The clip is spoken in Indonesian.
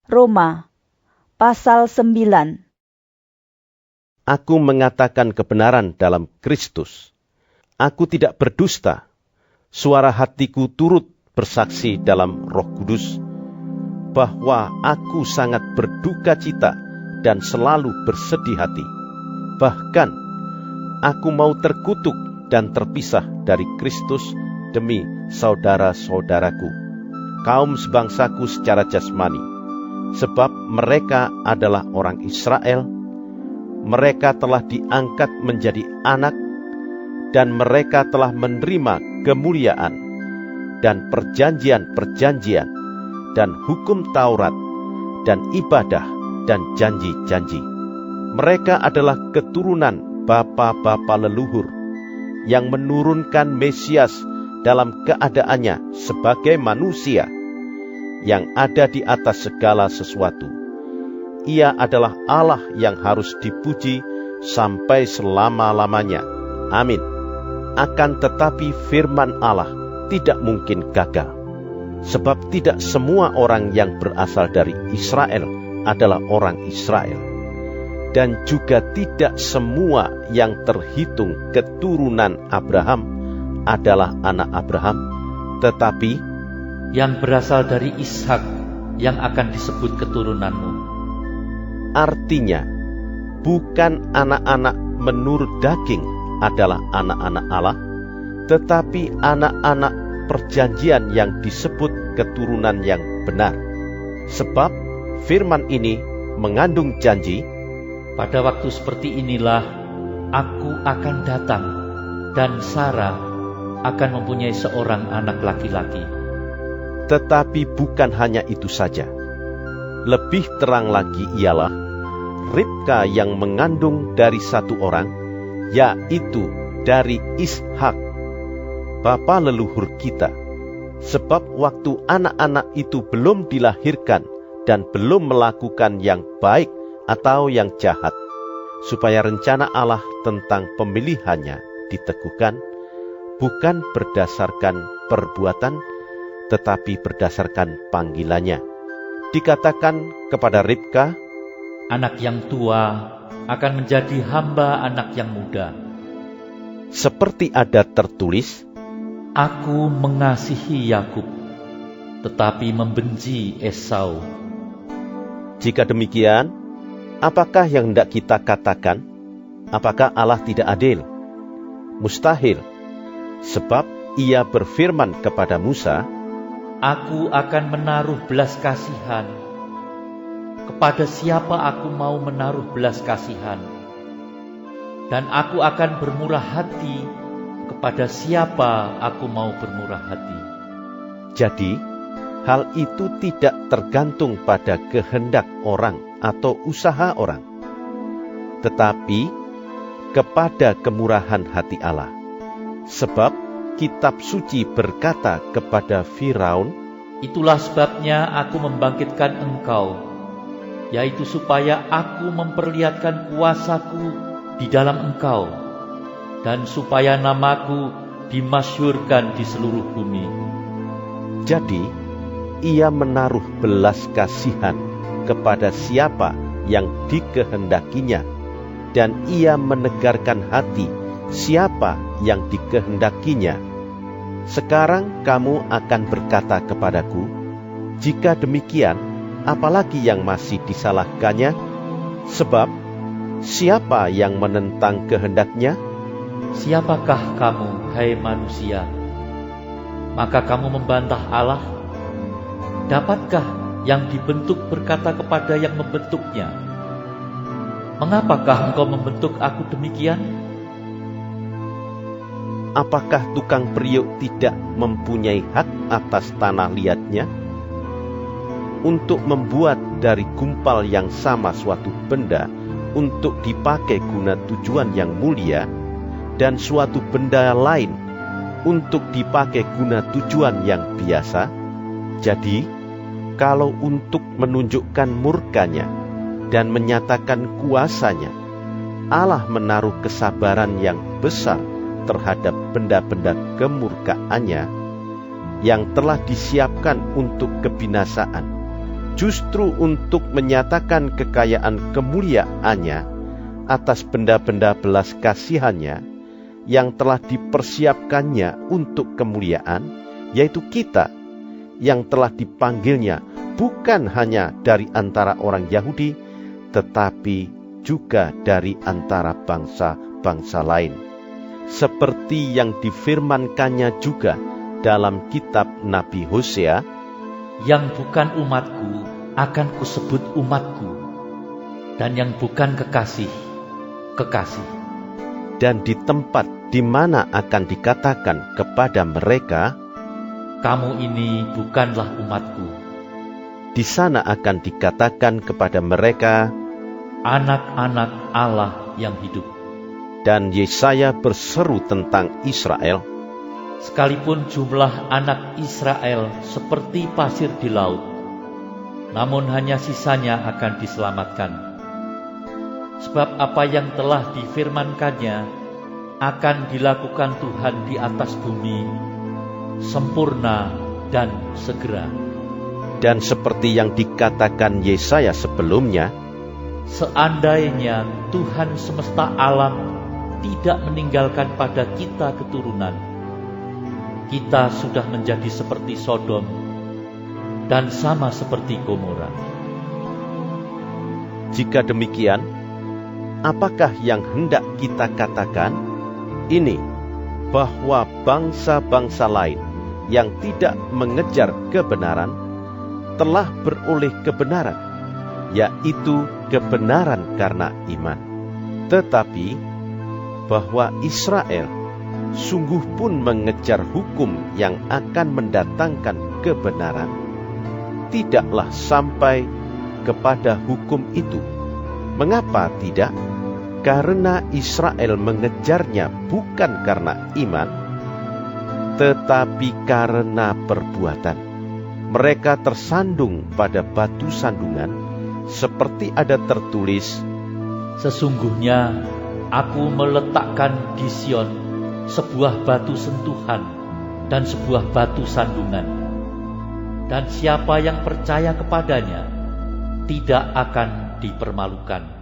Roma pasal 9. Aku mengatakan kebenaran dalam Kristus. Aku tidak berdusta. Suara hatiku turut bersaksi dalam Roh Kudus bahwa aku sangat berduka cita dan selalu bersedih hati. Bahkan aku mau terkutuk dan terpisah dari Kristus demi saudara-saudaraku, kaum sebangsaku secara jasmani. Sebab mereka adalah orang Israel, mereka telah diangkat menjadi anak, dan mereka telah menerima kemuliaan, dan perjanjian-perjanjian, dan hukum Taurat, dan ibadah, dan janji-janji. Mereka adalah keturunan bapa-bapa leluhur, yang menurunkan Mesias dalam keadaannya sebagai manusia, yang ada di atas segala sesuatu. Ia adalah Allah yang harus dipuji sampai selama-lamanya. Amin. Akan tetapi firman Allah tidak mungkin gagal, sebab tidak semua orang yang berasal dari Israel adalah orang Israel, dan juga tidak semua yang terhitung keturunan Abraham adalah anak Abraham, tetapi yang berasal dari Ishak yang akan disebut keturunanmu. Artinya, bukan anak-anak menurut daging adalah anak-anak Allah, tetapi anak-anak perjanjian yang disebut keturunan yang benar. Sebab firman ini mengandung janji, pada waktu seperti inilah aku akan datang, dan Sarah akan mempunyai seorang anak laki-laki. Tetapi bukan hanya itu saja. Lebih terang lagi ialah Ribka yang mengandung dari satu orang, yaitu dari Ishak, bapa leluhur kita. Sebab waktu anak-anak itu belum dilahirkan dan belum melakukan yang baik atau yang jahat, supaya rencana Allah tentang pemilihannya diteguhkan, bukan berdasarkan perbuatan, tetapi berdasarkan panggilannya. Dikatakan kepada Ribka, anak yang tua akan menjadi hamba anak yang muda. Seperti ada tertulis, aku mengasihi Yakub, tetapi membenci Esau. Jika demikian, apakah yang hendak kita katakan? Apakah Allah tidak adil? Mustahil, sebab Ia berfirman kepada Musa, aku akan menaruh belas kasihan. Kepada siapa aku mau menaruh belas kasihan? Dan aku akan bermurah hati kepada siapa aku mau bermurah hati. Jadi, hal itu tidak tergantung pada kehendak orang atau usaha orang, tetapi kepada kemurahan hati Allah. Sebab Kitab Suci berkata kepada Firaun, itulah sebabnya aku membangkitkan engkau, yaitu supaya aku memperlihatkan kuasaku di dalam engkau, dan supaya namaku dimasyhurkan di seluruh bumi. Jadi, Ia menaruh belas kasihan kepada siapa yang dikehendakinya, dan Ia menegarkan hati siapa yang dikehendakinya. Sekarang kamu akan berkata kepadaku, jika demikian, apalagi yang masih disalahkannya? Sebab siapa yang menentang kehendaknya? Siapakah kamu, hai manusia? Maka kamu membantah Allah? Dapatkah yang dibentuk berkata kepada yang membentuknya, mengapakah engkau membentuk aku demikian? Apakah tukang periuk tidak mempunyai hak atas tanah liatnya? Untuk membuat dari gumpal yang sama suatu benda untuk dipakai guna tujuan yang mulia, dan suatu benda lain untuk dipakai guna tujuan yang biasa. Jadi, kalau untuk menunjukkan murkanya dan menyatakan kuasanya, Allah menaruh kesabaran yang besar terhadap benda-benda kemurkaannya yang telah disiapkan untuk kebinasaan, justru untuk menyatakan kekayaan kemuliaannya atas benda-benda belas kasihannya yang telah dipersiapkannya untuk kemuliaan, yaitu kita yang telah dipanggilnya bukan hanya dari antara orang Yahudi, tetapi juga dari antara bangsa-bangsa lain. Seperti yang difirmankannya juga dalam kitab Nabi Hosea, yang bukan umatku akan kusebut umatku, dan yang bukan kekasih, kekasih. Dan di tempat di mana akan dikatakan kepada mereka, kamu ini bukanlah umatku, di sana akan dikatakan kepada mereka, anak-anak Allah yang hidup. Dan Yesaya berseru tentang Israel, sekalipun jumlah anak Israel seperti pasir di laut, namun hanya sisanya akan diselamatkan. Sebab apa yang telah difirmankannya akan dilakukan Tuhan di atas bumi, sempurna dan segera. Dan seperti yang dikatakan Yesaya sebelumnya, seandainya Tuhan semesta alam tidak meninggalkan pada kita keturunan, kita sudah menjadi seperti Sodom dan sama seperti Gomora. Jika demikian, apakah yang hendak kita katakan? Ini, bahwa bangsa-bangsa lain yang tidak mengejar kebenaran telah beroleh kebenaran, yaitu kebenaran karena iman. Tetapi bahwa Israel sungguh pun mengejar hukum yang akan mendatangkan kebenaran, tidaklah sampai kepada hukum itu. Mengapa tidak? Karena Israel mengejarnya bukan karena iman, tetapi karena perbuatan. Mereka tersandung pada batu sandungan, seperti ada tertulis, sesungguhnya aku meletakkan di Sion sebuah batu sentuhan dan sebuah batu sandungan, dan siapa yang percaya kepadanya tidak akan dipermalukan.